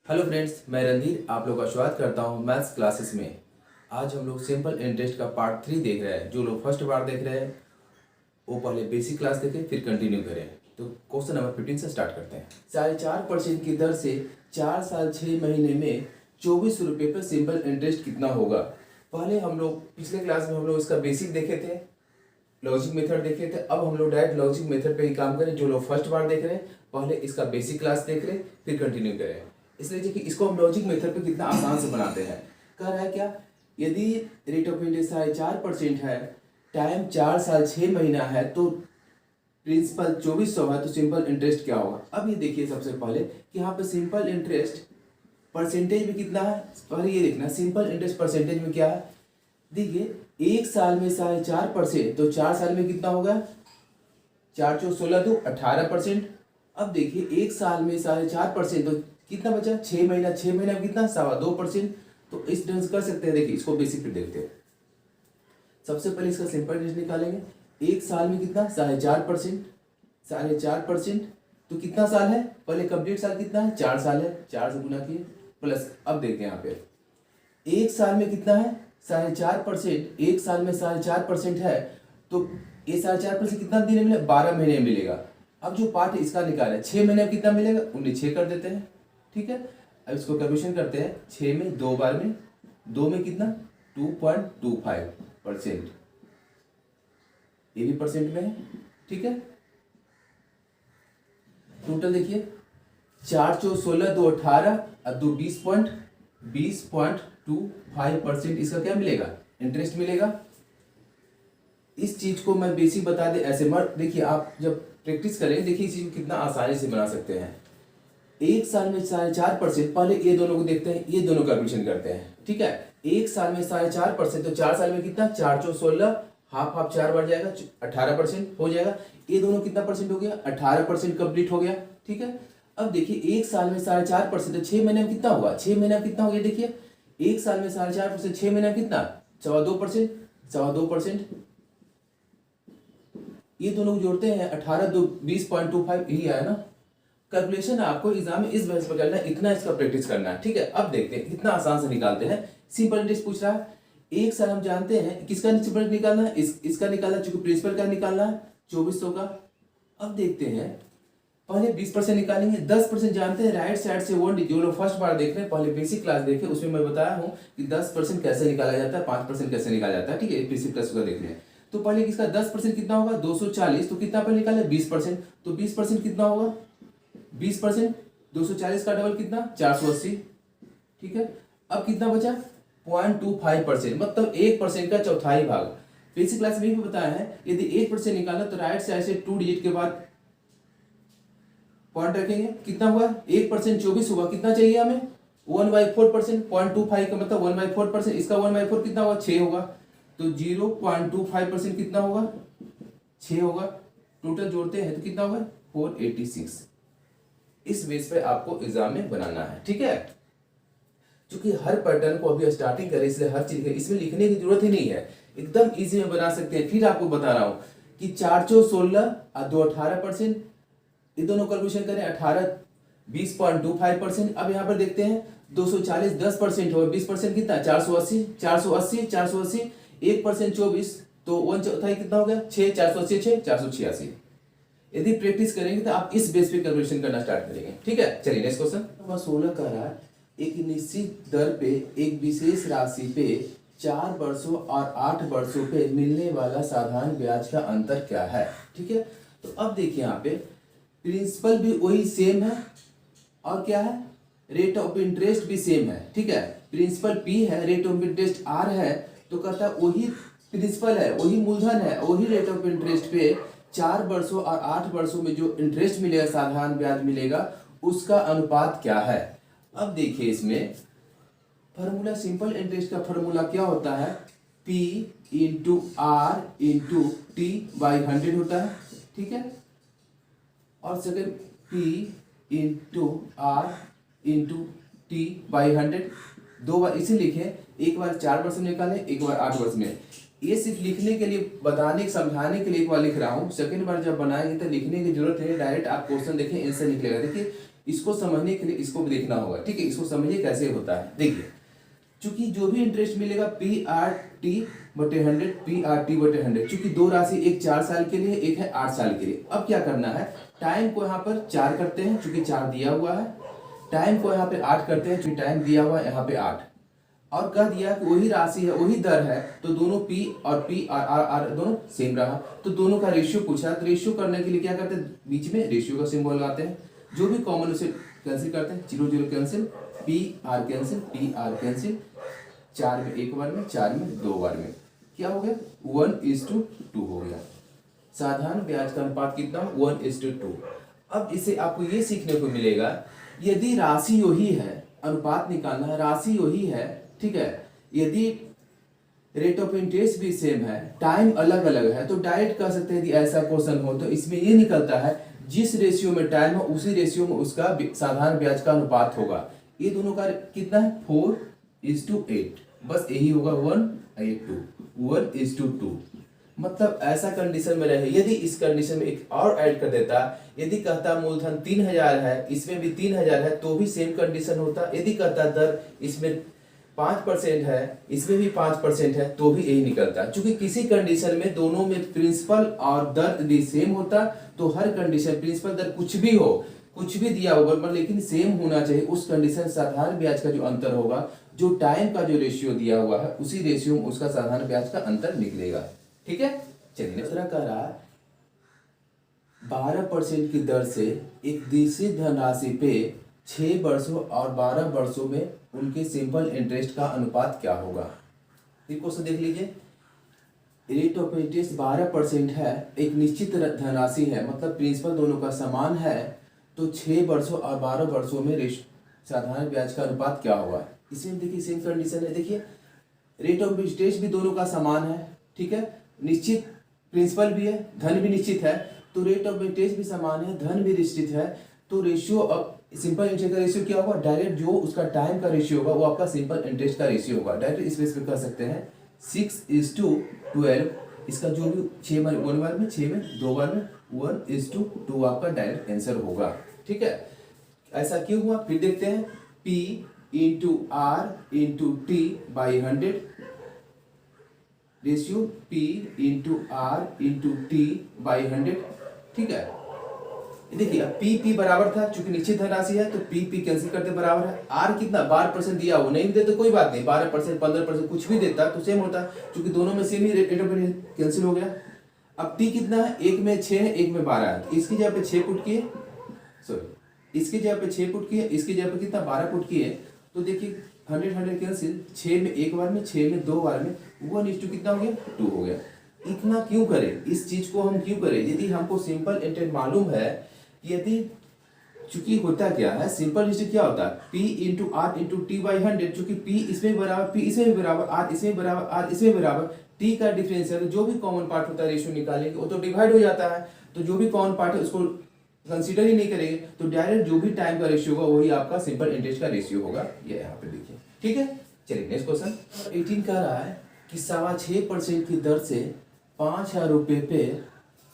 Hello friends, मैं रणधीर आप लोग का स्वागत करता हूं मैथ्स क्लासेस में। आज हम लोग सिंपल इंटरेस्ट का पार्ट 3 देख रहे हैं। जो लोग फर्स्ट बार देख रहे हैं वो पहले बेसिक क्लास देखें फिर कंटिन्यू करें। तो क्वेश्चन नंबर 15 से स्टार्ट करते हैं। 4.5% की दर से 4 साल 6 महीने में 24 रुपये पर सिंपल इंटरेस्ट कितना होगा। पहले हम लोग पिछले क्लास में हम लोग इसका बेसिक देखे थे, लॉजिक मेथड देखे थे। अब हम लोग डायरेक्ट लॉजिक मेथड पे ही काम करें। जो लोग फर्स्ट बार देख रहे हैं पहले इसका बेसिक क्लास देख रहे फिर कंटिन्यू करें। इसलिए देखिए इसको हम लॉजिक मेथड पे कितना आसान से बनाते हैं। कह रहा है क्या, यदि रेट ऑफ इंटरेस्ट 4.5% है, टाइम 4 साल 6 महीना है, तो प्रिंसिपल 2400 है, तो सिंपल इंटरेस्ट क्या होगा। अब ये देखिए सबसे पहले कि यहाँ पे सिंपल इंटरेस्ट परसेंटेज में कितना है। पहले ये देखना सिंपल इंटरेस्ट परसेंटेज में क्या है। देखिए एक साल में 4.5%, तो 4 साल में कितना होगा, 4 चौ 16 तो 18%। अब देखिए एक साल में 4.5%, तो कितना बचा, 6 महीना, 6 महीना में कितना 2.25%। तो इस ढंग से कर सकते हैं। देखिए इसको बेसिक पे देखते हैं। सबसे पहले इसका सिंपल इंटरेस्ट निकालेंगे। एक साल में कितना 4.5%, 4.5%, तो कितना साल है, पहले कंप्लीट साल कितना है, 4 साल है, 4 से गुना किए प्लस। अब देखते हैं यहाँ पे एक साल में कितना है 4.5%। एक साल में 4.5% है, तो ये 4.5% कितना दिन में मिलेगा, 12 महीने में मिलेगा। अब जो पार्ट इसका निकाले 6 महीने में कितना मिलेगा, उन्हें 6 कर देते हैं। ठीक है, अब इसको कैलकुलेशन करते हैं। 6 में 2 बार में 2 में कितना 2.25%, ये भी परसेंट में है। ठीक है, टोटल देखिए 4 चौ 16 2 18 और 2 20.25% इसका क्या मिलेगा, इंटरेस्ट मिलेगा। इस चीज को मैं बेसिक बता दे ऐसे मत देखिए, आप जब प्रैक्टिस करेंगे देखिए इस चीज को कितना आसानी से बना सकते हैं। एक साल में 4.5%, पहले ये दोनों को देखते हैं, ये दोनों कैलकुलेशन करते हैं। ठीक है, एक साल में 4.5%, तो 4 साल में कितना 4 चौ 16, हाफ हाफ 4 बार जाएगा, 18% हो जाएगा। ये दोनों कितना परसेंट हो गया, 18% कंप्लीट हो गया। ठीक है, अब देखिए एक साल में 4.5%, तो 6 महीने में कितना होगा, 6 महीने में कितना हो गया। देखिए एक साल में 4.5%, 6 महीने में कितना 2.25%, 2.25%। ये दोनों जोड़ते हैं 18 2 20.25, यही आया ना। कैलकुलेशन आपको एग्जाम में इस बेस पर करना है, इतना इसका प्रैक्टिस करना है। ठीक है, अब देखते हैं कितना आसान से निकालते हैं। सिंपल इंटरेस्ट पूछ रहा है। एक साल हम जानते हैं किसका सिंपल निकालना है, इसका निकालना है, चूंकि प्रिंसिपल का निकालना है 2400 का। अब देखते हैं पहले 20% निकालेंगे। 10% जानते हैं राइट साइड से 1 जो लोग फर्स्ट बार देख रहे हैं पहले बेसिक क्लास देखे, उसमें मैं बताया हूँ कि 10% कैसे निकाला जाता है, 5% कैसे निकाला जाता है। ठीक है, बेसिक क्लास का देखने हैं। तो पहले किसका 10% कितना होगा 240, तो कितना पहले निकाले 20%, तो 20% कितना होगा 20%, 240 का डबल कितना 480। ठीक है, अब कितना बचा 0.25%, मतलब 1% का चौथाई भाग। बेसिक क्लास में भी बताया है, यदि 1% निकाला तो राइट साइड से 2 डिजिट के बाद पॉइंट रखेंगे। कितना हुआ 1% 24 हुआ, कितना चाहिए हमें 1/4%, 0.25 का मतलब 1/4%, इसका 1/4 कितना होगा 6 होगा, तो 0.25% कितना होगा 6 होगा। टोटल जोड़ते हैं तो कितना होगा 486। इस बेस पे आपको एग्जाम में बनाना है। ठीक है, क्योंकि हर पैटर्न को अभी स्टार्टिंग करें इसलिए हर चीज इसमें लिखने की जरूरत ही नहीं है, एकदम इजी में बना सकते हैं। फिर आपको बता रहा हूं कि 4 चौ 16 और 2 18%, ये दोनों कैलकुलेशन करें 18 20.25%। अब यहाँ पर देखते हैं 240 10% हो 20% कितना 480 480 480, 1% 24, तो 1/4 कितना हो गया 6, 480 6 486। यदि प्रैक्टिस करेंगे तो आप इस बेस पे कैलकुलेशन करना स्टार्ट करेंगे। ठीक है, चलिए नेक्स्ट क्वेश्चन नंबर 16 कह रहा है, एक निश्चित दर पे एक विशेष राशि पे 4 वर्षों और 8 वर्षों पे मिलने वाला साधारण ब्याज का अंतर क्या है। ठीक है, तो अब देखिए यहाँ पे प्रिंसिपल भी वही सेम है और क्या है रेट ऑफ इंटरेस्ट भी सेम है। ठीक है, प्रिंसिपल P है, रेट ऑफ इंटरेस्ट R है, तो कहता है वही प्रिंसिपल है, वही मूलधन है, वही रेट ऑफ इंटरेस्ट पे 4 वर्षों और 8 वर्षों में जो इंटरेस्ट मिलेगा, साधारण ब्याज मिलेगा, उसका अनुपात क्या है। अब देखिए इसमें फॉर्मूला, सिंपल इंटरेस्ट का फॉर्मूला क्या होता है, P into R into T by 100 होता है। ठीक है, और second P into R into T by 100, 2 बार इसे लिखे, एक बार 4 वर्ष में निकाले, एक बार 8 वर्ष में। ये सिर्फ लिखने के लिए, बताने समझाने के लिए एक बार लिख रहा हूँ। सेकंड बार जब बनाएंगे तो लिखने की जरूरत है, डायरेक्ट आप क्वेश्चन देखें आंसर निकलेगा। देखिए इसको समझने के लिए इसको भी देखना होगा, ठीक है। इसको समझिए कैसे होता है। देखिए, चूंकि जो भी इंटरेस्ट मिलेगा PRT/100 PRT/100, चूंकि दो राशि, एक 4 साल के लिए, एक है 8 साल के लिए। अब क्या करना है, टाइम को यहाँ पर 4 करते हैं चूंकि 4 दिया हुआ है, टाइम को यहाँ पे 8 करते हैं चूंकि टाइम दिया हुआ है यहाँ पे 8, और कह दिया कि वही राशि है, वही दर है, तो दोनों P और R दोनों सेम रहा, तो दोनों का रेशियो पूछा। तो रेशियो करने के लिए क्या करते हैं, बीच में रेशियो का सिंबल लगाते हैं, जो भी कॉमन उसे कैंसिल करते हैं, 0 0 cancel, PR cancel, PR cancel, 4 में एक बार में, 4 में 2 बार में, क्या हो गया 1:2 हो गया। साधारण ब्याज का अनुपात कितना, 1:2। अब इसे आपको ये सीखने को मिलेगा, यदि राशि वही है, अनुपात निकालना है, राशि वही है, ठीक है, यदि रेट ऑफ इंटरेस्ट भी सेम है, टाइम अलग अलग है, तो डायरेक्ट कह सकते हैं यदि ऐसा क्वेश्चन हो तो इसमें ये निकलता है जिस रेशियो में टाइम है उसी रेशियो में उसका साधारण ब्याज का अनुपात होगा। ये दोनों का कितना है, 4:8, बस यही होगा 1:2। मतलब ऐसा कंडीशन में रहे। यदि इस कंडीशन में एक और ऐड कर देता, यदि कहता मूलधन 3000 है, इसमें भी 3000 है, तो भी सेम कंडीशन होता। यदि कहता दर इसमें 5% है, इसमें भी 5% है, तो भी यही निकलता। क्योंकि किसी कंडीशन में दोनों में प्रिंसिपल और दर यदि सेम होता, तो हर कंडीशन प्रिंसिपल दर कुछ भी हो, कुछ भी दिया होगा, पर लेकिन सेम होना चाहिए, उस कंडीशन साधारण ब्याज का जो अंतर होगा, जो टाइम का जो रेशियो दिया हुआ है, उसी रेशियो में उसका साधारण ब्याज का अंतर निकलेगा, ठीक है। चलिए, दूसरा कह रहा 12% की दर से एक निश्चित धनराशि पे 6 वर्षों और 12 वर्षों में उनके सिंपल इंटरेस्ट का अनुपात क्या होगा। ये क्वेश्चन देख लीजिए, रेट ऑफ इंटरेस्ट 12% है, एक निश्चित धनराशि है, मतलब प्रिंसिपल दोनों का समान है, तो 6 वर्षों और 12 वर्षों में साधारण ब्याज का अनुपात क्या होगा। इसमें देखिए सेम कंडीशन है, देखिए रेट ऑफ इंटरेस्ट भी दोनों का समान है, ठीक है, निश्चित प्रिंसिपल भी है, धन भी निश्चित है, तो रेट ऑफ इंटरेस्ट भी समान है, धन भी निश्चित है, तो रेशियो अब सिंपल इंटरेस्ट का रेशियो क्या होगा, डायरेक्ट जो उसका टाइम का रेशियो होगा वो आपका सिंपल इंटरेस्ट का रेशियो होगा। डायरेक्ट इस बेस पे कर सकते हैं 6:12, इसका जो भी 6 बार 1 बार में, 6 में 2 बार में, 1:2 आपका डायरेक्ट आंसर होगा, ठीक है। ऐसा क्यों हुआ, फिर देखते हैं, P/R/T/100, रेशियो P/R/T/100, ठीक है। देखिए अब P बराबर था, चूंकि निश्चित धनराशि है तो P कैंसिल करते बराबर है। R कितना 12% दिया हो, नहीं दे तो कोई बात नहीं, 12% 15% कुछ भी देता तो सेम होता, चूंकि दोनों में same he rate of cancel हो गया। अब T कितना है, एक में 6 है, एक में 12 है, तो इसकी जगह पे 6 पुट किए, सॉरी इसकी जगह पे 6 पुट किए, इसकी जगह पे कितना 12 पुट किए, तो देखिए 100 कैंसिल, 6 में एक बार में, 6 में 2 बार में, 1:2 कितना हो गया, 2 हो गया। इतना क्यों करें, इस चीज को हम क्यों करें, यदि हमको सिंपल इंटरेस्ट मालूम है, यदि चूंकि होता क्या है, सिंपल इंटरेस्ट क्या होता है, P/R/T/100, चूंकि P इसमें बराबर, P इसमें भी बराबर, R इसमें बराबर, R इसमें बराबर, T का डिफरेंस है, तो जो भी कॉमन पार्ट होता है रेशियो निकालेंगे वो तो डिवाइड हो जाता है, तो जो भी कॉमन पार्ट है उसको कंसीडर ही नहीं करेंगे, तो डायरेक्ट जो भी टाइम का रेशियो होगा वही आपका सिंपल इंटरेस्ट का रेशियो होगा। ये यहाँ पे देखिए, ठीक है। चलिए नेक्स्ट क्वेश्चन 18 कह रहा है कि 6.25% की दर से 5,000 रुपये पे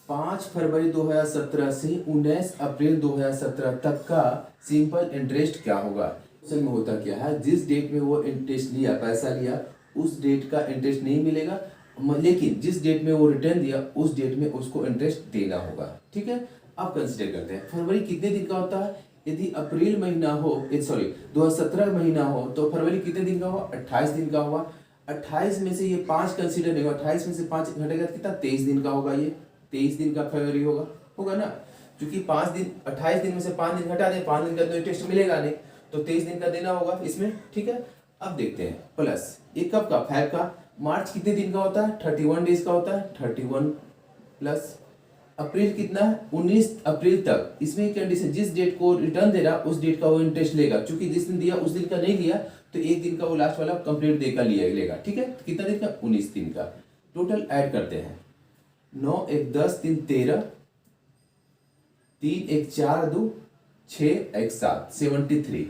5 फरवरी 2017 से 19 अप्रैल 2017 तक का सिंपल इंटरेस्ट क्या होगा। क्वेश्चन में होता क्या है, जिस डेट में वो इंटरेस्ट लिया, पैसा लिया, उस डेट का इंटरेस्ट नहीं मिलेगा, लेकिन जिस डेट में वो रिटर्न दिया उस डेट में उसको इंटरेस्ट देना होगा, ठीक है। अब कंसिडर करते हैं, फरवरी कितने दिन का होता है, यदि अप्रैल महीना हो, सॉरी 2017 महीना हो, तो फरवरी कितने दिन का हुआ, 28 दिन का हुआ। 28 में से ये 5 कंसिडर नहीं हुआ, 28 में से 5 घटेगा कितना, 23 दिन का होगा, ये 23 दिन का फरवरी होगा ना, क्योंकि 5 दिन, 28 दिन में से 5 दिन घटा दें, 5 दिन का तो इंटरेस्ट मिलेगा नहीं, तो 23 दिन का देना होगा इसमें, ठीक है। अब देखते हैं प्लस एक कब का, 5 का, मार्च कितने दिन का होता है, 31 डेज का होता है, 31 प्लस अप्रैल कितना है, 19 अप्रैल तक। इसमें कंडीशन, जिस डेट को रिटर्न दे रहा उस डेट का वो इंटरेस्ट लेगा, क्योंकि जिस दिन दिया उस दिन का नहीं लिया, तो एक दिन का वो लास्ट वाला कंप्लीट डे का लेगा, ठीक है। तो कितना दिन का, 19 दिन का। टोटल ऐड करते हैं, 9 1 10 3 13, 3 1 4 2 6 1 7, 73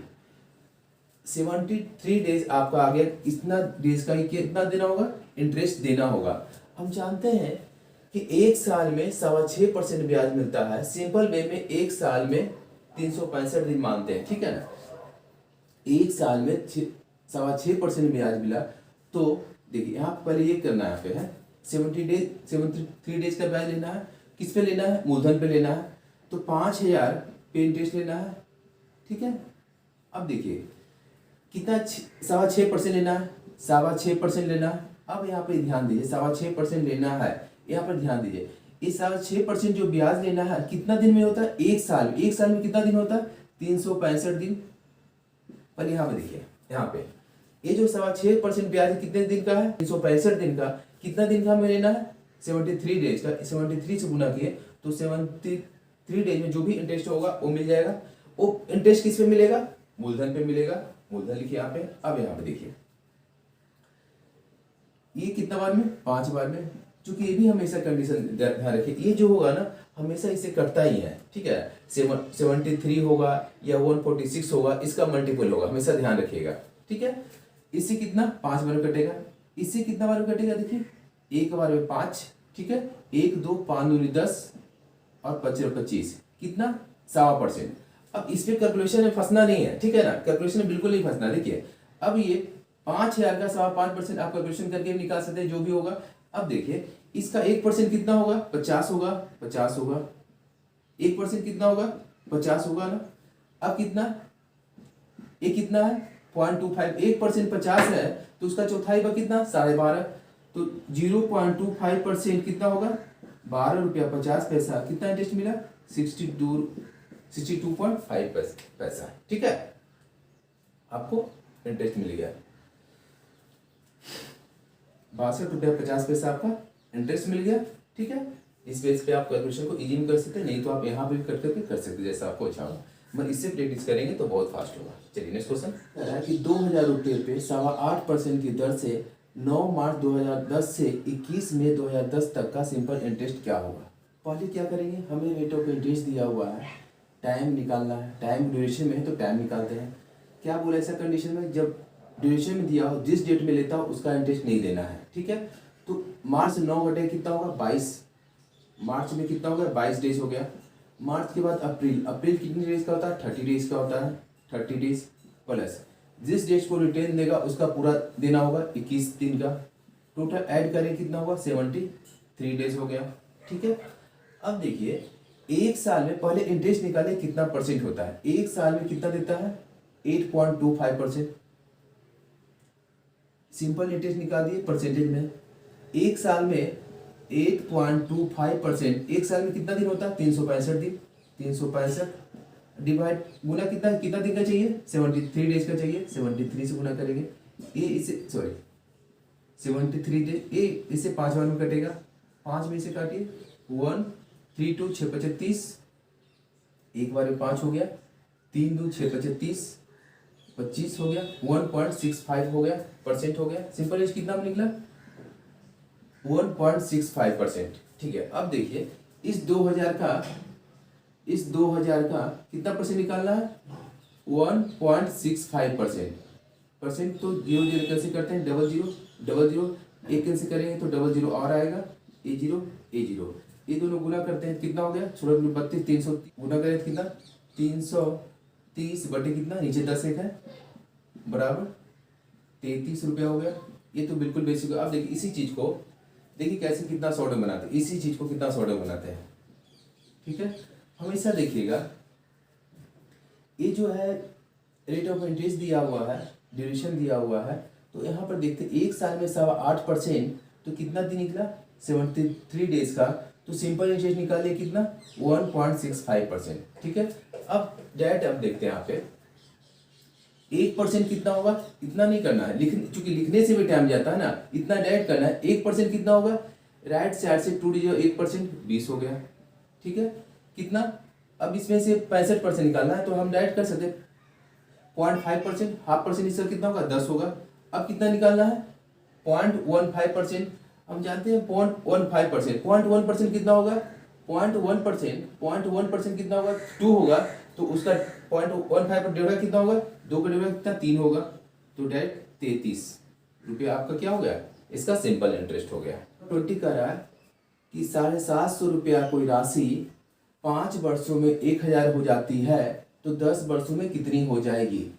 डेज आपका आ गया। इतना डेज का कितना देना होगा, इंटरेस्ट देना होगा। हम जानते हैं कि एक साल में 6.25% ब्याज मिलता है, सिंपल वे में एक साल में 365 दिन मानते हैं, ठीक है ना। एक साल में 6.25% ब्याज मिला। तो देखिए यहाँ पे पहले ये करना है, यहाँ पे है 73 डेज का ब्याज लेना है। किस पे लेना है? मूलधन पे लेना है। तो 5,000 पे इंटरेस्ट लेना है, ठीक है। अब देखिए कितना 6.25% लेना है, 6.25% लेना है। अब यहाँ पे ध्यान दीजिए, 6.25% लेना है, यहाँ पर ध्यान दीजिए। इस 6.25% जो ब्याज लेना है कितना दिन में होता है? एक साल में। एक साल में कितना दिन होता है? 365 दिन। पर यहाँ पे देखिए, यहाँ पे ये जो 6.25% ब्याज कितने दिन का है? 365 दिन का। कितना दिन का हमें लेना है? 73 डेज का। 73 से गुना किए तो 73 डेज में जो भी इंटरेस्ट होगा वो मिल जाएगा। वो इंटरेस्ट किस पे मिलेगा? मूलधन पे मिलेगा। मूलधन लिखिए यहाँ पे। अब यहाँ पे देखिए ये कितना बार में? 5 बार में। क्योंकि ये भी हमेशा कंडीशन ध्यान रखिए, ये जो होगा ना हमेशा इसे करता ही है, ठीक है। 73 होगा या 146 होगा, इसका मल्टीपल होगा, हमेशा ध्यान रखिएगा, ठीक है। इससे कितना? 5 बार में कटेगा। इससे कितना बार में कटेगा? देखिए एक बार में 5, ठीक है। 1 2 5 दूनी 10 और 25 कितना? 7%। अब इस पे कैलकुलेशन में फंसना नहीं है, ठीक है ना। कैलकुलेशन में बिल्कुल नहीं फंसना। देखिए अब ये 5,000 का 5.25% आप कैलकुलेशन करके निकाल सकते हैं, जो भी होगा। अब देखिए इसका 1% कितना होगा? 50 होगा। 50 होगा। 1% कितना होगा? 50 होगा ना। अब कितना? ये कितना है? 0.25। 1% 50 है तो उसका चौथाई का कितना? 12.5। तो 0.25% कितना होगा? 12 रुपया 50 पैसा। कितना इंटरेस्ट मिला? 62.5 पैसा, ठीक है। आपको इंटरेस्ट मिल गया 62 रुपया 50 पैसा आपका इंटरेस्ट मिल गया, ठीक है। इस बेस पे आप कैलकुलेशन को इजी में कर सकते हैं, नहीं तो आप यहाँ पे भी कट करके कर सकते हैं, जैसा आपको अच्छा होगा। मगर इससे प्रैक्टिस करेंगे तो बहुत फास्ट होगा। चलिए नेक्स्ट क्वेश्चन कह रहा है कि 2,000 रुपये पे 8.25% की दर से 9 मार्च 2010 से 21 मई 2010 तक का सिंपल इंटरेस्ट क्या होगा। पहले क्या करेंगे, हमें रेट ऑफ इंटरेस्ट दिया हुआ है, टाइम निकालना है। टाइम ड्यूरेशन में है तो टाइम निकालते हैं। क्या बोला ऐसा कंडीशन में? जब ड्यूरेशन में दिया हो, जिस डेट में लेता हो उसका इंटरेस्ट नहीं देना है, ठीक है। तो मार्च 9 घटे कितना होगा? 22। मार्च में कितना होगा? 22 डेज हो गया। मार्च के बाद अप्रैल। अप्रैल कितने डेज का होता है? 30 डेज का होता है। 30 डेज प्लस जिस डेज को रिटर्न देगा उसका पूरा देना होगा 21 दिन का। टोटल ऐड करें कितना होगा? 73 डेज हो गया, ठीक है। अब देखिए एक साल में पहले इंटरेस्ट निकाले कितना परसेंट होता है। एक साल में कितना देता है? 8.25%। सिंपल इंटरेस्ट निकाल दिए परसेंटेज में। एक साल में 8.25%। एक साल में कितना दिन होता है? 365 दिन। 365 डिवाइड गुना कितना कितना दिन का चाहिए? 73 डेज का चाहिए। 73 से गुना करेंगे। ये इसे 73 डेज, ये इससे 5 बार में कटेगा। 5 में से काटिए 1 3 2 6 25, एक बार में 5 हो गया। 3 2 6 25, 25 हो गया। 1.65 हो गया परसेंट हो गया। सिंपल एज कितना में निकला? 1.65%, ठीक है। अब देखिए इस 2000 का कितना परसेंट निकालना है? 1.65%। परसेंट तो 0 0 कैसे करते हैं? डबल जीरो एक कैसे करेंगे तो डबल जीरो और आएगा। A0 ये दोनों गुना करते हैं कितना हो गया? 32 300 गुना करें कितना? 330 बटे कितना? नीचे 10 एक है बराबर 33 रुपया हो गया। ये तो बिल्कुल बेसिक। अब देखिए इसी चीज को देखिए कैसे कितना शॉर्ट में बनाते हैं। इसी चीज को कितना शॉर्ट में बनाते हैं, ठीक है। हमेशा देखिएगा ये जो है रेट ऑफ इंटरेस्ट दिया हुआ है, ड्यूरेशन दिया हुआ है। तो यहाँ पर देखते हैं एक साल में 8.25% तो कितना दिन निकला? 73 डेज का। तो सिंपल इंटरेस्ट निकालिए कितना? 1.65%, ठीक है। अब डायरेक्ट अब देखते हैं यहाँ पे 1% कितना होगा? इतना नहीं करना है, चूंकि लिखने से भी टाइम जाता है ना, इतना डायरेक्ट करना है। 1% कितना होगा? राइट साइड से 2 डिजिट 1% 20 हो गया, ठीक है। कितना? अब इसमें से 65% निकालना है तो हम डायरेक्ट कर सकते 0.5%। हाफ परसेंट इसका कितना होगा? 10 होगा। अब कितना निकालना है? 0.15%। हम जानते हैं 0.15%। 0.1% कितना होगा? 0.1% कितना होगा? 2 होगा। तो उसका 0.15 पर डिवाइड कितना होगा? 2 का डिवाइड कितना? 3 होगा। तो डायरेक्ट 33 रुपया आपका क्या हो गया? इसका सिंपल इंटरेस्ट हो गया। 20 कह रहा है कि 750 रुपया कोई राशि 5 वर्षों में 1000 हो जाती है तो 10 वर्षों में कितनी हो जाएगी।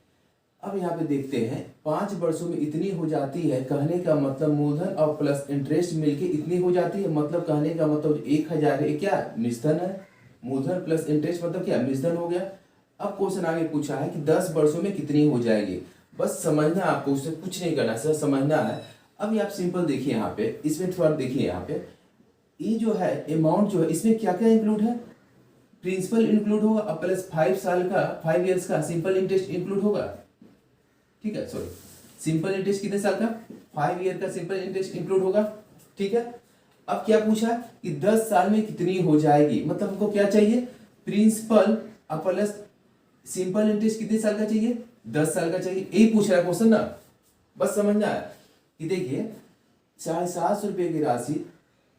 अब यहाँ पे देखते हैं 5 वर्षों में इतनी हो जाती है, कहने का मतलब मूलधन और प्लस इंटरेस्ट मिलके इतनी हो जाती है, मतलब कहने का मतलब 1000 है क्या मिश्रधन है, मूलधन प्लस इंटरेस्ट मतलब क्या मिश्रधन हो गया। अब क्वेश्चन आगे पूछा है कि 10 वर्षों में कितनी हो जाएगी, बस समझना आपको, उससे कुछ नहीं करना, सिर्फ समझना है। अब ये आप सिंपल देखिए यहाँ पे, इसमें थोड़ा देखिए यहाँ पे, ये जो है अमाउंट जो है इसमें क्या क्या इंक्लूड है, प्रिंसिपल इंक्लूड होगा और प्लस 5 साल का 5 इयर्स का सिंपल इंटरेस्ट इंक्लूड होगा, ठीक है, सॉरी सिंपल इंटरेस्ट कितने साल का 5 ईयर का सिंपल इंटरेस्ट इंक्लूड होगा, ठीक है। अब क्या पूछा कि 10 साल में कितनी हो जाएगी, मतलब हमको क्या चाहिए, प्रिंसिपल प्लस सिंपल इंटरेस्ट कितने साल का चाहिए, 10 साल का चाहिए, यही पूछ रहा है क्वेश्चन ना। बस समझना है कि देखिए 750 रुपए की राशि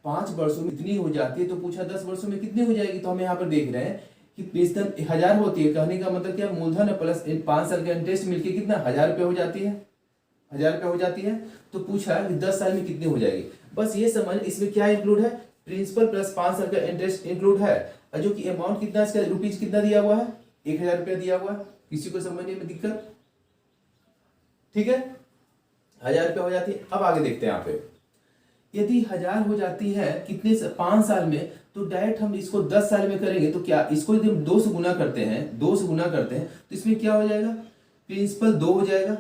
5 वर्षों में इतनी हो जाती है, तो पूछा 10 वर्षों में कितनी हो जाएगी, तो हम यहाँ पर देख रहे हैं कि मिश्रधन 1000 होती है, कहने का मतलब क्या मूलधन प्लस 5 साल का इंटरेस्ट मिलके कितना 1000 रुपये हो जाती है, 1000 रुपये हो जाती है। तो पूछा कि 10 साल में कितनी हो जाएगी, बस ये समझ, इसमें क्या इंक्लूड है, प्रिंसिपल प्लस 5 साल का इंटरेस्ट इंक्लूड है, और जो कि अमाउंट कितना इसका रुपीज कितना दिया हुआ है, 1000 रुपया दिया हुआ है। किसी को समझने में दिक्कत, ठीक है, 1000 रुपये हो जाती है। अब आगे देखते हैं यहाँ पे, यदि 1000 हो जाती है कितने 5 साल में, तो डायरेक्ट हम इसको 10 साल में करेंगे तो क्या, इसको यदि हम 2 से गुना करते हैं, 2 से गुना करते हैं तो इसमें क्या हो जाएगा, प्रिंसिपल 2 हो जाएगा।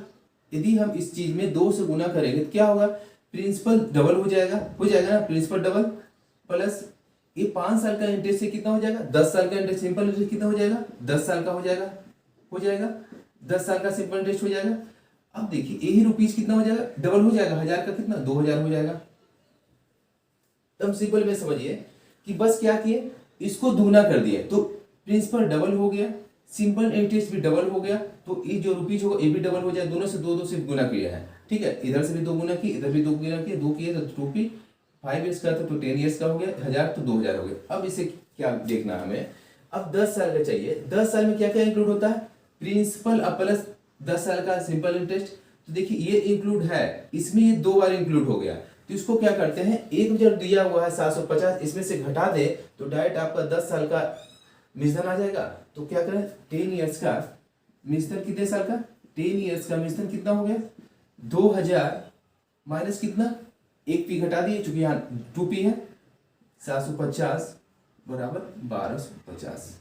यदि हम इस चीज में 2 से गुना करेंगे तो क्या होगा, प्रिंसिपल डबल हो जाएगा ना, प्रिंसिपल डबल प्लस ये 5 साल का इंटरेस्ट से कितना हो जाएगा, 10 साल का इंटरेस्ट, सिंपल इंटरेस्ट कितना हो जाएगा, 10 साल का हो जाएगा 10 साल का सिंपल इंटरेस्ट हो जाएगा। अब देखिए यही रुपीज कितना हो जाएगा, डबल हो जाएगा, 1000 का कितना 2000 हो जाएगा। तब सिंपल में समझिए कि बस क्या किए, इसको दुगना कर दिए तो प्रिंसिपल डबल हो गया, सिंपल इंटरेस्ट भी डबल हो गया, तो ये जो रुपीज होगा ये भी डबल हो जाए, दोनों से दो से गुना किया है, ठीक है, इधर से भी 2 गुना किए, इधर भी 2 गुना किए, 2 किए तो 2p, 5 ईयर्स का था तो 10 ईयर्स का हो गया, 1000 तो 2000 हो गया। अब इसे क्या देखना हमें, अब 10 साल का चाहिए, 10 साल में क्या क्या इंक्लूड होता है, प्रिंसिपल प्लस 10 साल का सिंपल इंटरेस्ट, तो देखिए ये इंक्लूड है, इसमें ये 2 बार इंक्लूड हो गया, तो इसको क्या करते हैं, एक जब दिया हुआ है 750, इसमें से घटा दे तो डायरेक्ट आपका 10 साल का मिश्रधन आ जाएगा। तो क्या करें, 10 ईयर्स का मिश्रधन कितने साल का, 10 ईयर्स का मिश्रधन कितना हो गया, 2000 माइनस कितना, एक पी घटा दिए चूंकि यहाँ 2p है, 750 बराबर 1250।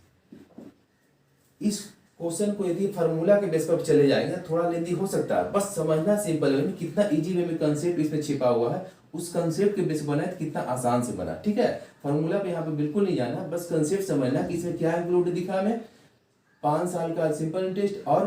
इस क्वेश्चन को यदि फार्मूला के बेस पर चले जाएंगे थोड़ा लेंदी हो सकता है, बस समझना सिंपल है, कितना इजी वे में कंसेप्ट इसमें छिपा हुआ है, उस कंसेप्ट के बेस बना है कितना आसान से बना, ठीक है। फार्मूला पे यहाँ पे बिल्कुल नहीं जाना, बस कंसेप्ट समझना कि इसमें क्या इंक्लूड दिखा हमें, 5 साल का सिंपल इंटरेस्ट और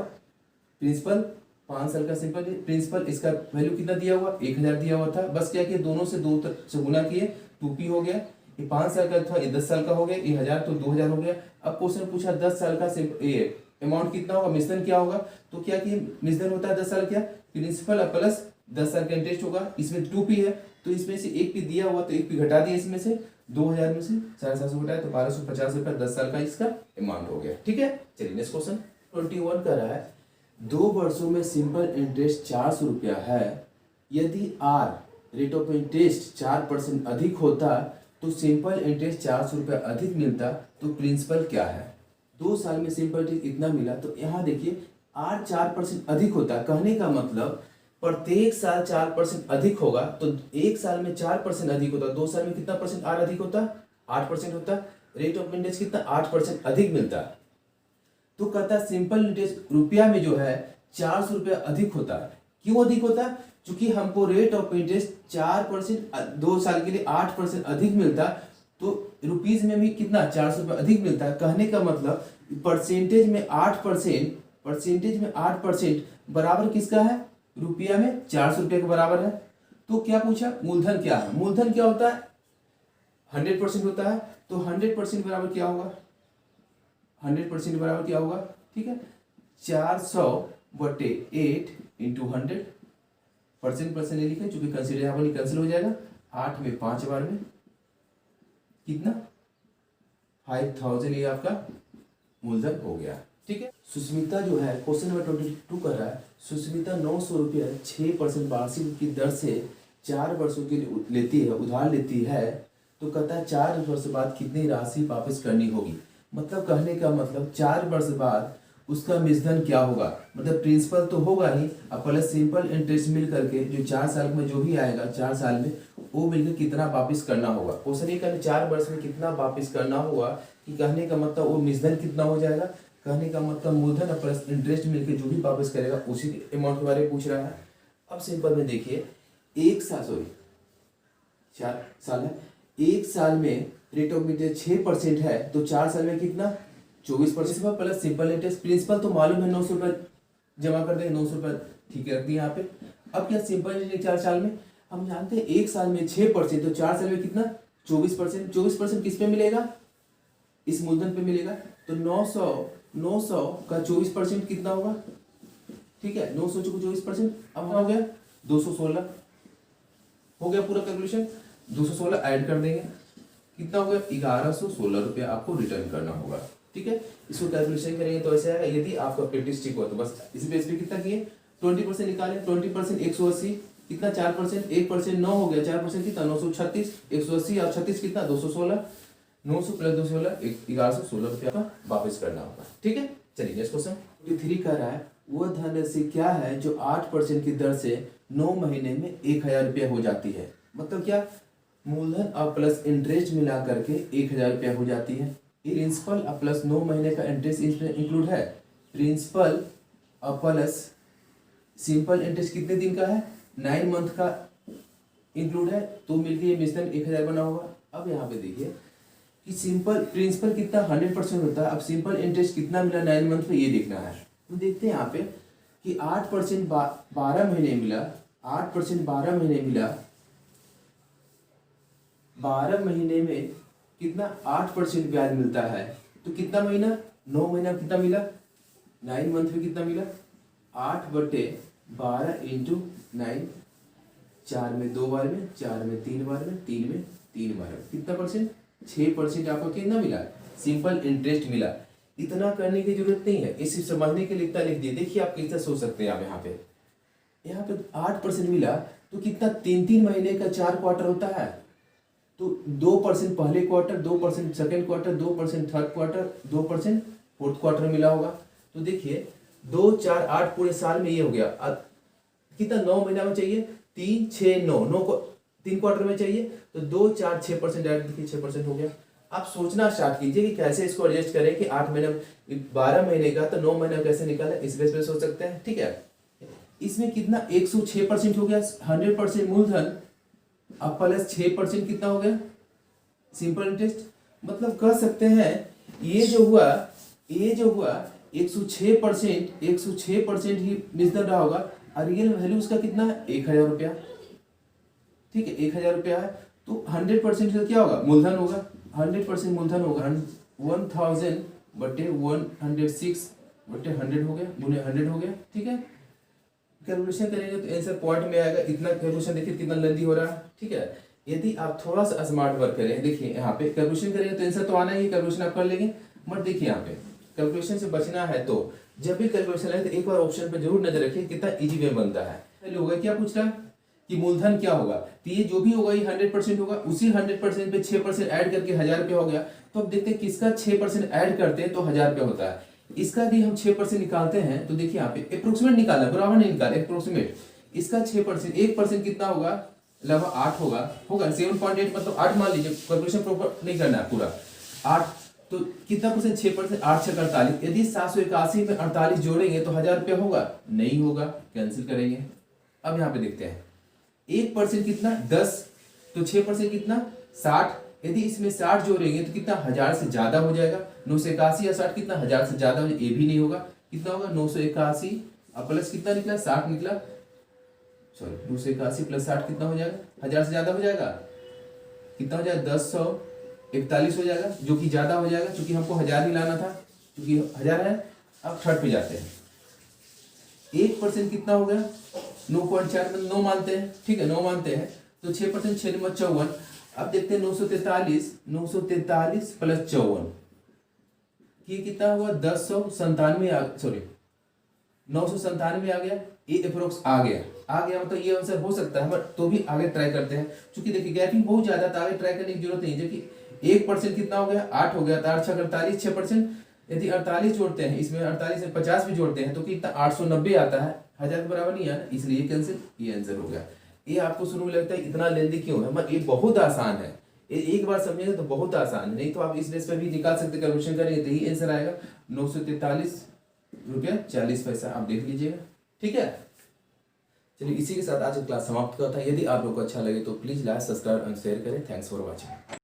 प्रिंसिपल, 5 साल का सिंपल प्रिंसिपल, इसका वैल्यू कितना दिया हुआ 1000 दिया हुआ था, बस क्या किया दोनों से 2 से गुना किए, 2p हो गया, ये 5 साल का था, ये 10 साल का हो गया, ये 1000 तो 2000 हो गया। अब क्वेश्चन पूछा 10 साल का ये अमाउंट कितना होगा, मिश्रधन क्या होगा, तो क्या कि मिश्रधन होता है 10 साल क्या, प्रिंसिपल प्लस 10 साल का इंटरेस्ट होगा, इसमें 2p है तो इसमें से 1p दिया हुआ तो 1p घटा दिया, इसमें से 2000 में से 750 घटाया तो 1250 रुपया 10 साल का इसका अमाउंट हो गया, ठीक है। चलिए नेक्स्ट क्वेश्चन 21 कर रहा है, 2 वर्षों में सिंपल इंटरेस्ट 400 रुपया है, यदि r रेट ऑफ इंटरेस्ट 4% अधिक होता तो सिंपल इंटरेस्ट 400 रुपया अधिक मिलता, तो प्रिंसिपल क्या है। 2 साल में सिंपल इंटरेस्ट इतना मिला, तो यहाँ देखिए r 4% अधिक होता, कहने का मतलब प्रत्येक साल 4% अधिक होगा, तो 1 साल में 4% अधिक होता, 2 साल में कितना परसेंट r अधिक होता, 8% होता, रेट ऑफ इंटरेस्ट कितना 8% अधिक मिलता, तो कहता सिंपल इंटरेस्ट रुपया में जो है 400 रुपया अधिक होता है। क्यों अधिक होता है, क्योंकि हमको रेट ऑफ इंटरेस्ट 4% 2 साल के लिए 8% अधिक मिलता, तो रुपीज में भी कितना 400 रुपया अधिक मिलता है, कहने का मतलब परसेंटेज में 8% बराबर किसका है, रुपया में 400 रुपये के बराबर है। तो क्या पूछा, मूलधन क्या है, मूलधन क्या होता है 100% होता है, तो 100% बराबर क्या होगा, 100% बराबर क्या होगा, ठीक है, 400/8 इंटू 100, परसेंट नहीं लिखा चूंकि कंसिडर यहाँ पर कैंसिल हो जाएगा, 8 में 5 बार में कितना 5000, ये आपका मूलधन हो गया, ठीक है। सुष्मिता जो है क्वेश्चन नंबर 22 कर रहा है, सुष्मिता 900 रुपया 6% वार्षिक की दर से 4 वर्षों के लिए लेती है, उधार लेती है, तो कहता है 4 वर्ष बाद कितनी राशि वापस करनी होगी। मतलब कहने का मतलब 4 वर्ष बाद उसका मूलधन क्या होगा, मतलब प्रिंसिपल तो होगा ही अब प्लस सिंपल इंटरेस्ट मिल करके जो 4 साल में जो भी आएगा 4 साल में वो मिलकर कितना वापस करना होगा। क्वेश्चन ये कहने 4 वर्ष में कितना वापस करना होगा, कि कहने का मतलब वो मूलधन कितना हो जाएगा, कहने का मतलब मूलधन और प्लस इंटरेस्ट मिलकर जो भी वापस करेगा उसी अमाउंट के बारे में पूछ रहा है। अब सिंपल में देखिए 4 साल है, 1 साल में रेट ऑफ इंटरेस्ट 6% है तो 4 साल में कितना 24% प्लस सिंपल इंटरेस्ट। प्रिंसिपल तो मालूम है 900 रुपये जमा कर देंगे, 900 रुपये ठीक है रख दिए यहाँ पे। अब क्या सिंपल इंटरेस्ट 4 साल में हम जानते हैं 1 साल में 6% तो 4 साल में कितना 24%। 24% किस पे मिलेगा, इस मूलधन पे मिलेगा। तो 900 का 24% कितना होगा, ठीक है 900 को 24%। अब हो गया 216 हो गया पूरा कैलकुलेशन। 216 ऐड कर देंगे कितना हो गया 1116 रुपया आपको रिटर्न करना होगा। ठीक है, इसको कैलकुलेशन करेंगे तो ऐसे आएगा। यदि आपका प्रैक्टिस ठीक हो तो बस इसी बेस पे कितना किए 20% निकाले। 20% 180 कितना 4%, 1% 9 हो गया, 4% कितना 936, 180 और 36 कितना 216, 900 प्लस 216 1116 रुपया का वापस करना होगा। ठीक है, चलिए नेक्स्ट क्वेश्चन 3 कह रहा है वह धनराशि क्या है जो 8% की दर से 9 महीने में 1000 रुपया हो जाती है। मतलब क्या मूलधन और प्लस इंटरेस्ट मिला करके 1000 रुपया हो जाती है। प्रिंसिपल और प्लस 9 महीने का इंटरेस्ट इसमें इंक्लूड है। प्रिंसिपल और प्लस सिंपल इंटरेस्ट कितने दिन का है 9 मंथ का इंक्लूड है, तो मिलकर ये मिश्रण 1000 बना होगा। अब यहाँ पे देखिए कि सिंपल प्रिंसिपल कितना 100% होता है। अब सिंपल इंटरेस्ट कितना मिला 9 मंथ में ये देखना है। तो देखते हैं यहाँ पे कि 8% 12 महीने मिला, 8% 12 महीने मिला, 12 महीने में कितना 8% ब्याज मिलता है। तो कितना महीना 9 महीना कितना मिला 9 मंथ में कितना मिला 8/12 इंटू 9, 4 में 2 बार में, 4 में 3 बार में, 3 में 3 बार में कितना परसेंट 6% आपको कितना मिला सिंपल इंटरेस्ट मिला। इतना करने की जरूरत नहीं है, इसे समझने के लिए इतना लिख दिए। देखिए आप कितना सोच सकते हैं। आप यहाँ पे 8% मिला तो कितना 3 महीने का 4 क्वार्टर होता है। तो 2% पहले quarter, 2% second quarter, 2% third quarter, 2% fourth quarter मिला होगा। तो देखिए 2 4 8 पूरे साल में ये हो गया। कितना 9 महीना में चाहिए 3 6 9 को 3 क्वार्टर में चाहिए तो 2 4 6% ऐड देखिए 6% हो गया। आप सोचना स्टार्ट कीजिए कि कैसे इसको एडजस्ट करें कि 8 महीने 12 महीने का तो 9 महीना कैसे निकाले, इस बेस पे सोच सकते हैं। ठीक है, इसमें कितना 106% हो गया 100% मूलधन अब प्लस 6% कितना हो गया सिंपल इंटरेस्ट। मतलब कह सकते हैं ये जो हुआ 106% ही मूलधन रहा होगा और रियल वैल्यू उसका कितना है 1000 रुपया। ठीक है 1000 रुपया है तो 100% क्या होगा मूलधन होगा, 100% मूलधन होगा 1000/106/100 हो गया गुने 100 हो गया। ठीक है, कैलकुलेशन करेंगे तो आंसर पॉइंट में आएगा। इतना कैलकुलेशन देखिए कितना लेंथी हो रहा है। ठीक है, यदि आप थोड़ा सा स्मार्ट वर्क करें, देखिए यहाँ पे कैलकुलेशन करेंगे तो आंसर तो आना ही, कैलकुलेशन आप कर लेंगे। मगर देखिए यहाँ पे कैलकुलेशन से बचना है तो जब भी कैलकुलेशन है तो एक बार ऑप्शन पे जरूर नजर रखिए कितना इजी वे बनता है। पहले होगा क्या पूछ रहा है कि मूलधन क्या होगा, तो ये जो भी होगा ये 100% होगा, उसी 100% पे 6% ऐड करके 1000 रुपया हो गया। तो अब देखते हैं किसका 6% ऐड करते हैं तो 1000 रुपया होता है। इसका भी हम 6% निकालते हैं तो देखिए यहाँ पे अप्रोक्सीमेट निकालना, बराबर नहीं निकाले, अप्रोक्सीमेट। इसका 6% 1% कितना होगा लगभग 8 होगा 7.8 मतलब 8 मान लीजिए, कैलकुलेशन प्रॉपर नहीं करना है पूरा 8 तो कितना परसेंट 6%, 8 6 48। यदि 781 में 48 जोड़ेंगे तो 1000 रुपया होगा, नहीं होगा, कैंसिल करेंगे। अब यहाँ पे देखते हैं 1% कितना 10 तो 6% कितना 60। यदि इसमें 60 जोड़ेंगे तो कितना 1000 से ज्यादा हो जाएगा। 981 या 60 कितना 1000 से ज्यादा हो जाएगा, ये भी नहीं होगा। कितना होगा 981 और प्लस कितना निकला 60 निकला, सॉरी 981 प्लस 60 कितना हो जाएगा 1000 से ज्यादा हो जाएगा। कितना हो जाएगा 1041 हो जाएगा, जो कि ज्यादा हो जाएगा क्योंकि हमको 1000 ही लाना था, क्योंकि 1000 है। अब थर्ड पे जाते हैं 1% कितना हो गया 9.4 में 9 मानते हैं। ठीक है 9 मानते हैं तो 6% 6 नंबर 54। अब देखते हैं 943 प्लस 54 ये कितना हुआ 1097 सॉरी 997 आ गया, ये अप्रोक्स आ गया मतलब ये आंसर हो सकता है, बट तो भी आगे ट्राई करते हैं। क्योंकि देखिए गैपिंग बहुत ज्यादा था, आगे ट्राई करने की जरूरत नहीं, जबकि 1% कितना हो गया, 8 हो गया, तो 8 48, 6%। यदि 48 जोड़ते हैं इसमें, 48 से 50 भी जोड़ते हैं तो कितना 890 आता है, 1000 के बराबर नहीं है ना, इसलिए कैंसिल, ये आंसर हो गया। ये आपको शुरू में लगता है इतना लेंदी क्यों है, मतलब ये बहुत आसान है, एक बार समझेंगे तो बहुत आसान है, नहीं तो आप इस बेस पे भी निकाल सकते, कैलकुलेशन करेंगे तो ये आंसर आएगा 943 रुपया 40 पैसा, आप देख लीजिएगा। ठीक है, चलिए इसी के साथ आज की क्लास समाप्त करता है। यदि आप लोग को अच्छा लगे तो please like, subscribe and share करें। Thanks for watching.